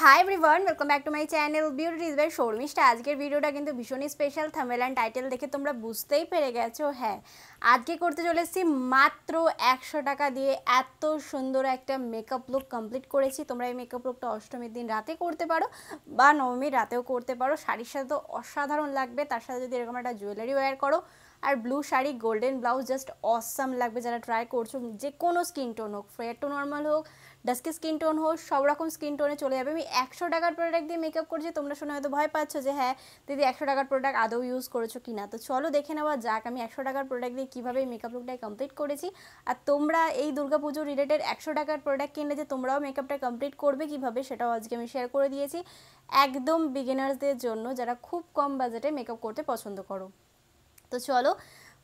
High everyone welcome back to my channel beauty is by Sharmishtha. आजकेर भिडियोटा किन्तु भीषण स्पेशल। थाम्बनेल एंड टाइटेल देखे तोमरा बुझतेई पेरे गेछो। हाँ, आजके करते चले एसेछि मात्र 100 टाका दिए एत सुंदर एक मेकअप लुक कमप्लीट करेछि। तोमरा এই मेकअप लुकटा अष्टमीर दिन राते करते पारो बा नवमीर रातेও करते पारो। शाड़िर साथे तो असाधारण लागबे, तार साथे जोदि एरकम एक जुয়েলারি ওয়্যার करो और blue sari golden blouse just awesome लागबे। যারা ট্রাই করছো যে কোনো স্কিন টোন হোক, ফেয়ার টু নর্মাল হোক, ডাস্কি স্কিন টোন হোক, সব রকম স্কিন টোনে চলে যাবে। আমি 100 টাকার প্রোডাক্ট দিয়ে মেকআপ করছি। তোমরা শুনে হয়তো ভয় পাচ্ছ যে হ্যাঁ দিদি 100 টাকার প্রোডাক্ট আদৌ ইউজ করেছো কিনা। তো চলো দেখে নেওয়া যাক আমি 100 টাকার প্রোডাক্ট দিয়ে কীভাবে এই মেকআপ লুকটা কমপ্লিট করেছি। আর তোমরা এই দুর্গাপুজো রিলেটেড 100 টাকার প্রোডাক্ট কিনলে যে তোমরাও মেকআপটা কমপ্লিট করবে কীভাবে সেটাও আজকে আমি শেয়ার করে দিয়েছি একদম বিগিনার্সদের জন্য, যারা খুব কম বাজেটে মেকআপ করতে পছন্দ করো। তো চলো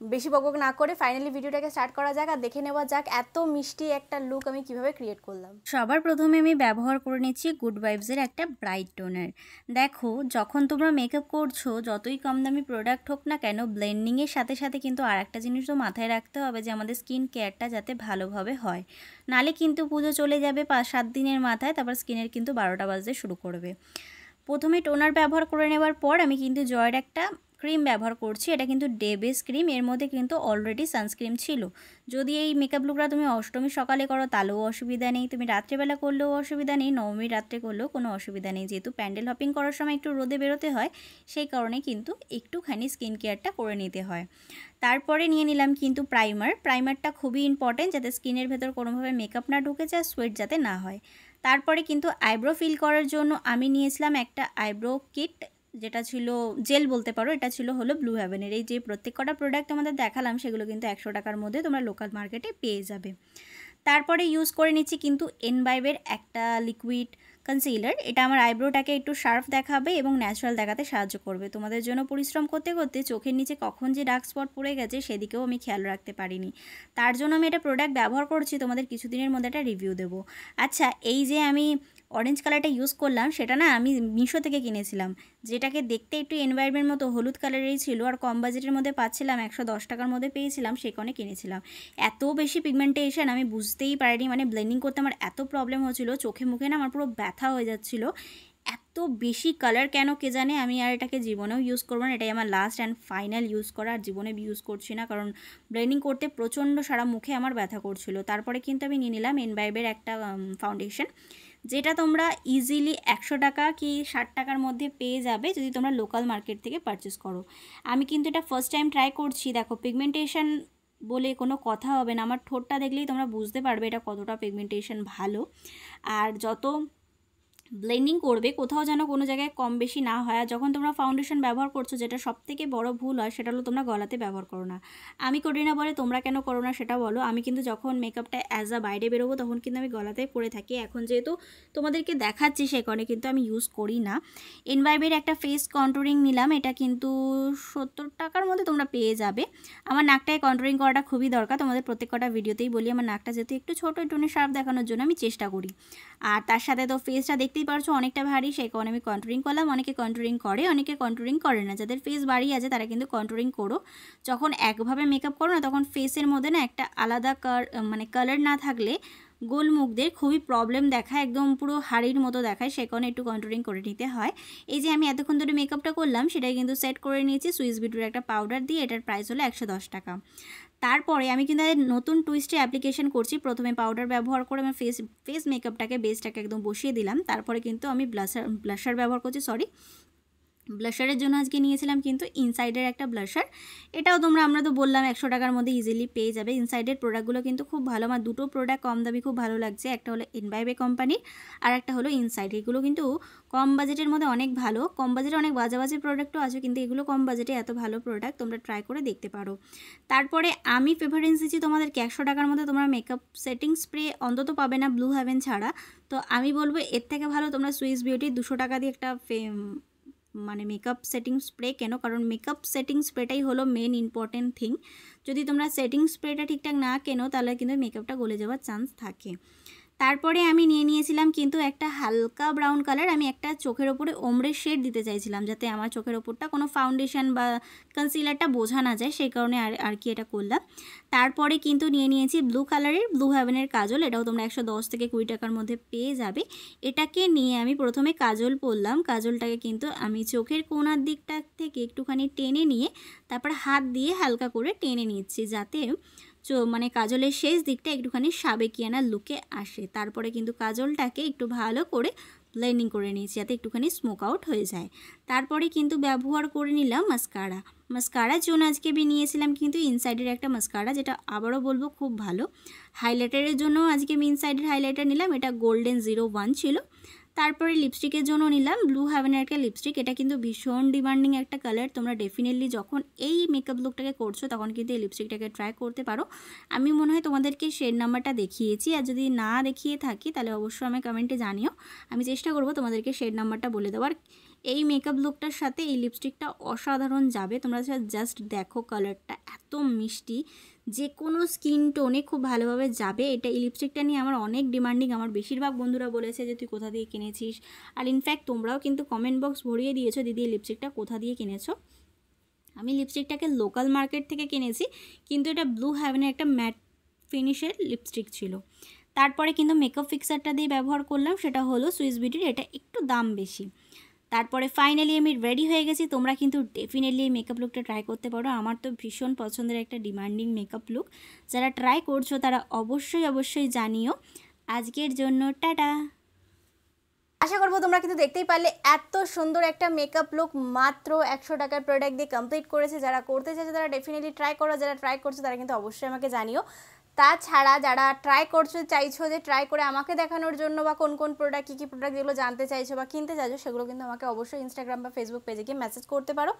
বেশি বকবক না করে ফাইনালি ভিডিওটাকে স্টার্ট করা যাক আর দেখে নেওয়া যাক এত মিষ্টি একটা লুক আমি কিভাবে ক্রিয়েট করলাম। সবার প্রথমে আমি ব্যবহার করে নিচ্ছি গুড ভাইবসের একটা ব্রাইট টোনার। দেখো যখন তোমরা মেকআপ করছো যতই কম দামি প্রোডাক্ট হোক না কেন, ব্লেন্ডিংয়ের সাথে সাথে কিন্তু আরেকটা জিনিস তো মাথায় রাখতে হবে যে আমাদের স্কিন কেয়ারটা যাতে ভালোভাবে হয়, নালে কিন্তু পুজো চলে যাবে 5-7 দিনের মাথায়, তারপর স্কিনের কিন্তু 12টা বাজতে শুরু করবে। প্রথমে টোনার ব্যবহার করে নেওয়ার পর আমি কিন্তু জয়ের একটা ক্রিম ব্যবহার করছি। এটা কিন্তু ডে বেস ক্রিম, এর মধ্যে কিন্তু অলরেডি সানস্ক্রিন ছিল। যদি এই মেকআপ লুকটা তুমি অষ্টমীর সকালে করো তাহলেও অসুবিধা নেই, তুমি রাত্রেবেলা করলেও অসুবিধা নেই, নবমীর রাত্রে করলেও কোনো অসুবিধা নেই। যেহেতু প্যান্ডেল হপিং করার সময় একটু রোদে বেরোতে হয়, সেই কারণে কিন্তু একটুখানি স্কিন কেয়ারটা করে নিতে হয়। তারপরে নিয়ে নিলাম কিন্তু প্রাইমারটা খুবই ইম্পর্টেন্ট, যাতে স্কিনের ভেতর কোনোভাবে মেকআপ না ঢুকে যায়, সোয়েট যাতে না হয়। তারপরে কিন্তু আইব্রো ফিল করার জন্য আমি নিয়েছিলাম একটা আইব্রো কিট, যেটা ছিল জেল বলতে পারো। এটা ছিল হলো ব্লু হেভেনের। এই যে প্রত্যেক কটা প্রোডাক্ট আমাদের দেখালাম সেগুলো কিন্তু 100 টাকার মধ্যে তোমরা লোকাল মার্কেটে পেয়ে যাবে। তারপরে ইউজ করে নিচ্ছি কিন্তু এনভাইবের একটা লিকুইড কনসিলার। এটা আমার আইব্রোটাকে একটু শার্প দেখাবে এবং ন্যাচারাল দেখাতে সাহায্য করবে। তোমাদের জন্য পরিশ্রম করতে করতে চোখের নিচে কখন যে ডার্ক স্পট পড়ে গেছে সেদিকেও আমি খেয়াল রাখতে পারিনি, তার জন্য আমি এটা প্রোডাক্ট ব্যবহার করছি। তোমাদের কিছুদিনের মধ্যে একটা রিভিউ দেবো। আচ্ছা, এই যে আমি অরেঞ্জ কালারটা ইউজ করলাম সেটা না আমি মিশো থেকে কিনেছিলাম, যেটাকে দেখতে একটু এনভায়রনমেন্ট মতো হলুদ কালারেরই ছিল আর কম বাজেটের মধ্যে পাচ্ছিলাম, 110 টাকার মধ্যে পেয়েছিলাম, সেই কারণে কিনেছিলাম। এত বেশি পিগমেন্টেশন আমি বুঝতেই পারিনি, মানে ব্লেন্ডিং করতে আমার এত প্রবলেম হচ্ছিলো, চোখে মুখে না আমার পুরো ব্যথা হয়ে যাচ্ছিলো। এত বেশি কালার কেন কে জানে। আমি আর এটাকে জীবনেও ইউজ করবো না, এটাই আমার লাস্ট অ্যান্ড ফাইনাল ইউজ করা। আর জীবনে ইউজ করছি না, কারণ ব্লেন্ডিং করতে প্রচণ্ড সারা মুখে আমার ব্যথা করছিল। তারপরে কিন্তু আমি নিয়ে নিলাম এনভাইবের একটা ফাউন্ডেশন, যেটা তোমরা ইজিলি 100 টাকা কি 60 টাকার মধ্যে পেয়ে যাবে যদি তোমরা লোকাল মার্কেট থেকে পারচেস করো। আমি কিন্তু এটা ফার্স্ট টাইম ট্রাই করছি। দেখো পিগমেন্টেশন বলে কোনো কথা হবে না, আমার ঠোঁটটা দেখলেই তোমরা বুঝতে পারবে এটা কতটা পিগমেন্টেশন ভালো। আর যত ব্লেন্ডিং করবে কোথাও যেন কোনো জায়গায় কম বেশি না হয়। আর যখন তোমরা ফাউন্ডেশন ব্যবহার করছো, যেটা সবথেকে বড় ভুল হয় সেটা হলো তোমরা গলাতে ব্যবহার করো না। আমি করি না বলে তোমরা কেন করো না সেটা বলো। আমি কিন্তু যখন মেকআপটা বাইরে বেরোবো তখন কিন্তু আমি গলাতে পরে থাকি। এখন যেহেতু তোমাদেরকে দেখাচ্ছি সে কারণে কিন্তু আমি ইউজ করি না। এনভাইবের একটা ফেস কন্ট্রোরিং নিলাম, এটা কিন্তু 70 টাকার মধ্যে তোমরা পেয়ে যাবে। আমার নাকটায় কন্ট্রোরিং করাটা খুবই দরকার, তোমাদের প্রত্যেক কটা ভিডিওতেই বলি আমার নাকটা যেহেতু একটু ছোটো একটু শার্প দেখানোর জন্য আমি চেষ্টা করি। আর তার সাথে তো ফেসটা দেখতেই পারছো অনেকটা ভারী, সেই কারণে আমি কন্ট্রোরিং করলাম। অনেকে কন্ট্রোরিং করে, অনেকে কন্ট্রোরিং করে না। যাদের ফেস ভারী আছে তারা কিন্তু কন্ট্রোরিং করো। যখন একভাবে মেকআপ করো না তখন ফেসের মধ্যে না একটা আলাদা কালার না থাকলে গোল মুখদের খুবই প্রবলেম দেখায়, একদম পুরো হাড়ির মতো দেখায়, সে কারণে একটু কন্ট্রোলিং করে নিতে হয়। এই যে আমি এতক্ষণ ধরে মেকআপটা করলাম সেটাই কিন্তু সেট করে নিয়েছি সুইস বিউটির একটা পাউডার দিয়ে। এটার প্রাইস হলো 110 টাকা। তারপরে আমি কিন্তু নতুন টুইস্টে অ্যাপ্লিকেশন করছি। প্রথমে পাউডার ব্যবহার করে আমি ফেস মেকআপটাকে বেসটাকে একদম বসিয়ে দিলাম। তারপরে কিন্তু আমি ব্লাশার ব্যবহার করছি। ব্লাশারের জন্য আজকে নিয়েছিলাম কিন্তু ইনসাইডের একটা ব্লাশার। এটাও আমরা তো বললাম 100 টাকার মধ্যে ইজিলি পেয়ে যাবে। ইনসাইডের প্রোডাক্টগুলো কিন্তু খুব ভালো, আমার দুটো প্রোডাক্ট কম দামি খুব ভালো লাগছে। একটা হলো এনভাইবে কোম্পানির আর একটা হলো ইনসাইড। এগুলো কিন্তু কম বাজেটের মধ্যে অনেক ভালো। কম বাজেটে অনেক বাজে প্রোডাক্টও আছে, কিন্তু এগুলো কম বাজেটে এত ভালো প্রোডাক্ট, তোমরা ট্রাই করে দেখতে পারো। তারপরে আমি প্রেফারেন্স দিচ্ছি তোমাদেরকে 100 টাকার মধ্যে তোমরা মেকআপ সেটিং স্প্রে অন্তত পাবে না ব্লু হেভেন ছাড়া। তো আমি বলবো এর থেকে ভালো তোমরা সুইস বিউটি 200 টাকা দিয়ে একটা মানে মেকআপ সেটিং স্প্রে কেন, কারণ মেকআপ সেটিং স্প্রেটাই হলো মেন ইম্পর্টেন্ট থিং। যদি তোমরা সেটিং স্প্রেটা ঠিকঠাক না কেনো তাহলে কিন্তু মেকআপটা গলে যাওয়ার চান্স থাকে। তারপরে আমি নিয়ে নিয়েছিলাম কিন্তু একটা হালকা ব্রাউন কালার। আমি একটা চোখের ওপরে ওমরে শেড দিতে চাইছিলাম, যাতে আমার চোখের ওপরটা কোনো ফাউন্ডেশন বা কনসিলারটা বোঝা না যায়, সেই কারণে আর কি এটা করলাম। তারপরে কিন্তু নিয়ে নিয়েছি ব্লু কালারের ব্লু হেভেনের কাজল। এটাও তোমরা 110 থেকে 20 টাকার মধ্যে পেয়ে যাবে। এটাকে নিয়ে আমি প্রথমে কাজল পরলাম। কাজলটাকে কিন্তু আমি চোখের কোণার দিকটা থেকে একটুখানি টেনে নিয়ে তারপর হাত দিয়ে হালকা করে টেনে নিচ্ছি, যাতে মানে কাজলের শেষ দিকটা একটুখানি সাবেকিয়ানা লুকে আসে। তারপরে কিন্তু কাজলটাকে একটু ভালো করে ব্লেন্ডিং করে নিয়েছি, যাতে একটুখানি স্মোক আউট হয়ে যায়। তারপরে কিন্তু ব্যবহার করে নিলাম মাস্কারা। মাস্কারার জন্য আজকে নিয়েছিলাম কিন্তু ইনসাইডের একটা মাস্কারা, যেটা আবারও বলবো খুব ভালো। হাইলাইটারের জন্য আজকে আমি ইনসাইডের হাইলাইটার নিলাম, এটা গোল্ডেন 01 ছিল। তারপরে লিপস্টিকের জন্য নিলাম ব্লু হেভেনের একটা লিপস্টিক। এটা কিন্তু ভীষণ ডিমান্ডিং একটা কালার। তোমরা ডেফিনেটলি যখন এই মেকআপ লুকটাকে করছো তখন কিন্তু এই লিপস্টিকটাকে ট্রাই করতে পারো। আমি মনে হয় তোমাদেরকে শেড নাম্বারটা দেখিয়েছি, আর যদি না দেখিয়ে থাকি তাহলে অবশ্যই আমি কমেন্টে জানিও। আমি চেষ্টা করব তোমাদেরকে শেড নাম্বারটা বলে দেওয়ার। এই মেকআপ লুকটার সাথে এই লিপস্টিকটা অসাধারণ যাবে। তোমরা জাস্ট দেখো, কালারটা এত মিষ্টি, যে কোনো স্কিন টোনে খুব ভালোভাবে যাবে। এই লিপস্টিকটা নিয়ে আমার অনেক ডিমান্ডিং। আমার বেশিরভাগ বন্ধুরা বলেছে যে তুই কোথা দিয়ে কিনেছিস, আর ইনফ্যাক্ট তোমরাও কিন্তু কমেন্ট বক্স ভরিয়ে দিয়েছো দিদি এই লিপস্টিকটা কোথা দিয়ে কিনেছো। আমি লিপস্টিকটাকে লোকাল মার্কেট থেকে কিনেছি, কিন্তু এটা ব্লু হেভেনের একটা ম্যাট ফিনিশের লিপস্টিক ছিল। তারপরে কিন্তু মেকআপ ফিক্সারটা দিয়ে ব্যবহার করলাম, সেটা হলো সুইস বিউটির। এটা একটু দাম বেশি। তারপরে ফাইনালি আমি রেডি হয়ে গেছি। তোমরা কিন্তু ডেফিনেটলি এই মেকআপ লুকটা ট্রাই করতে পারো। আমার তো ভীষণ পছন্দের একটা ডিমান্ডিং মেকআপ লুক। যারা ট্রাই করছো তারা অবশ্যই জানিও। আজকের জন্য টাটা। আশা করবো তোমরা কিন্তু দেখতেই পারলে এত সুন্দর একটা মেকআপ লুক মাত্র 100 টাকার প্রোডাক্ট দিয়ে কমপ্লিট করেছে। যারা করতে চাইছে তারা ডেফিনেটলি ট্রাই করো, যারা ট্রাই করছো তারা কিন্তু অবশ্যই আমাকে জানিও। তাছাড়া যারা ট্রাই করছো, চাইছো যে ট্রাই করে আমাকে দেখানোর জন্য, বা কোন কোন প্রোডাক্ট কী কী প্রোডাক্ট যেগুলো জানতে চাইছো বা কিনতে চাইছো, সেগুলো কিন্তু আমাকে অবশ্যই ইনস্টাগ্রাম বা ফেসবুক পেজে গিয়ে মেসেজ করতে পারো।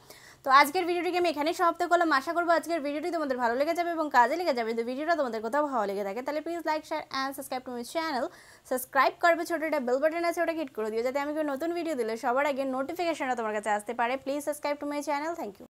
তো আজকের ভিডিওটিকে আমি এখানেই সমাপ্ত করলাম। আশা করবো আজকের ভিডিওটি তোমাদের ভালো লেগে যাবে এবং কাজে লেগে যাবে। যদি ভিডিওটা তোমাদের কোথাও ভালো লেগে থাকে তাহলে please like, share and subscribe to my channel. Subscribe করবে, ছোটো একটা বেল বাটন আছে, ওটা হিট করে দিও, যাতে আমি কোনো নতুন ভিডিও দিলে সবার আগে নোটিফিকেশনটা তোমার কাছে আসতে পারে। Please subscribe to my channel. Thank you.